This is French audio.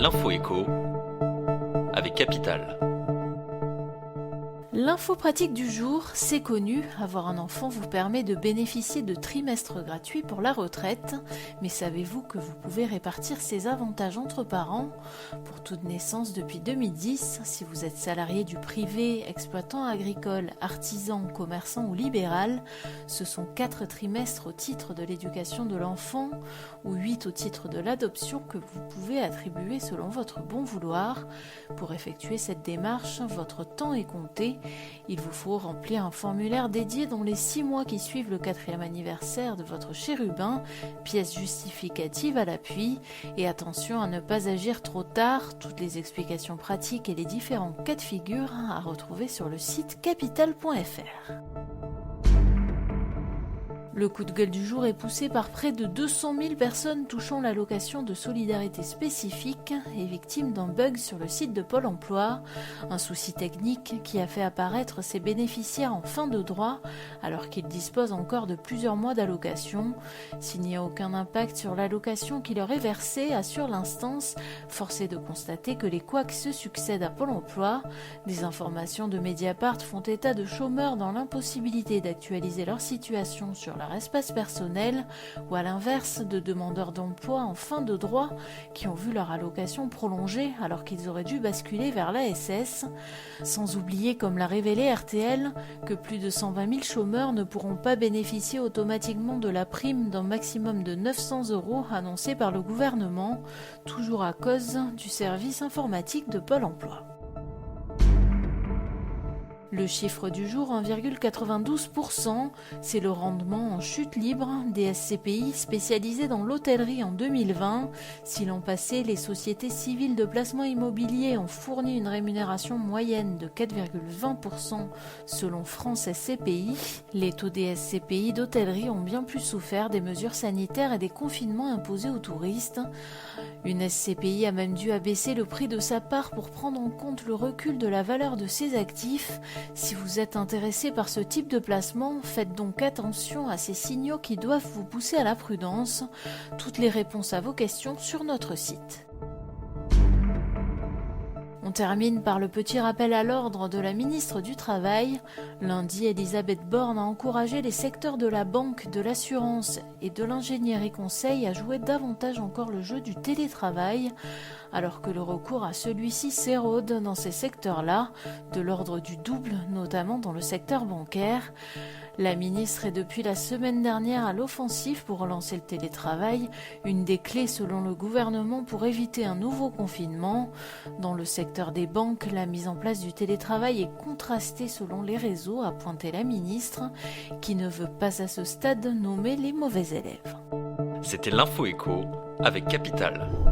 L'info éco avec Capital. L'info pratique du jour, c'est connu, avoir un enfant vous permet de bénéficier de trimestres gratuits pour la retraite, mais savez-vous que vous pouvez répartir ces avantages entre parents? Pour toute naissance depuis 2010, si vous êtes salarié du privé, exploitant agricole, artisan, commerçant ou libéral, ce sont 4 trimestres au titre de l'éducation de l'enfant ou 8 au titre de l'adoption que vous pouvez attribuer selon votre bon vouloir. Pour effectuer cette démarche, votre temps est compté. Il vous faut remplir un formulaire dédié dans les 6 mois qui suivent le 4e anniversaire de votre chérubin, pièce justificative à l'appui, et attention à ne pas agir trop tard. Toutes les explications pratiques et les différents cas de figure à retrouver sur le site capital.fr. Le coup de gueule du jour est poussé par près de 200 000 personnes touchant l'allocation de solidarité spécifique et victimes d'un bug sur le site de Pôle emploi. Un souci technique qui a fait apparaître ces bénéficiaires en fin de droit alors qu'ils disposent encore de plusieurs mois d'allocation. S'il n'y a aucun impact sur l'allocation qui leur est versée, assure l'instance, force est de constater que les couacs se succèdent à Pôle emploi. Des informations de Mediapart font état de chômeurs dans l'impossibilité d'actualiser leur situation sur leur espace personnel ou à l'inverse de demandeurs d'emploi en fin de droit qui ont vu leur allocation prolongée alors qu'ils auraient dû basculer vers l'ASS. Sans oublier, comme l'a révélé RTL, que plus de 120 000 chômeurs ne pourront pas bénéficier automatiquement de la prime d'un maximum de 900 € annoncée par le gouvernement, toujours à cause du service informatique de Pôle emploi. Le chiffre du jour, 1,92%, c'est le rendement en chute libre des SCPI spécialisés dans l'hôtellerie en 2020. Si l'an passé, les sociétés civiles de placement immobilier ont fourni une rémunération moyenne de 4,20% selon France SCPI, les taux des SCPI d'hôtellerie ont bien plus souffert des mesures sanitaires et des confinements imposés aux touristes. Une SCPI a même dû abaisser le prix de sa part pour prendre en compte le recul de la valeur de ses actifs. Si vous êtes intéressé par ce type de placement, faites donc attention à ces signaux qui doivent vous pousser à la prudence. Toutes les réponses à vos questions sur notre site. On termine par le petit rappel à l'ordre de la ministre du Travail. Lundi, Elisabeth Borne a encouragé les secteurs de la banque, de l'assurance et de l'ingénierie conseil à jouer davantage encore le jeu du télétravail, alors que le recours à celui-ci s'érode dans ces secteurs-là, de l'ordre du double, notamment dans le secteur bancaire. La ministre est depuis la semaine dernière à l'offensive pour relancer le télétravail, une des clés selon le gouvernement pour éviter un nouveau confinement. Dans le secteur des banques, la mise en place du télétravail est contrastée selon les réseaux, a pointé la ministre, qui ne veut pas à ce stade nommer les mauvais élèves. C'était l'info éco avec Capital.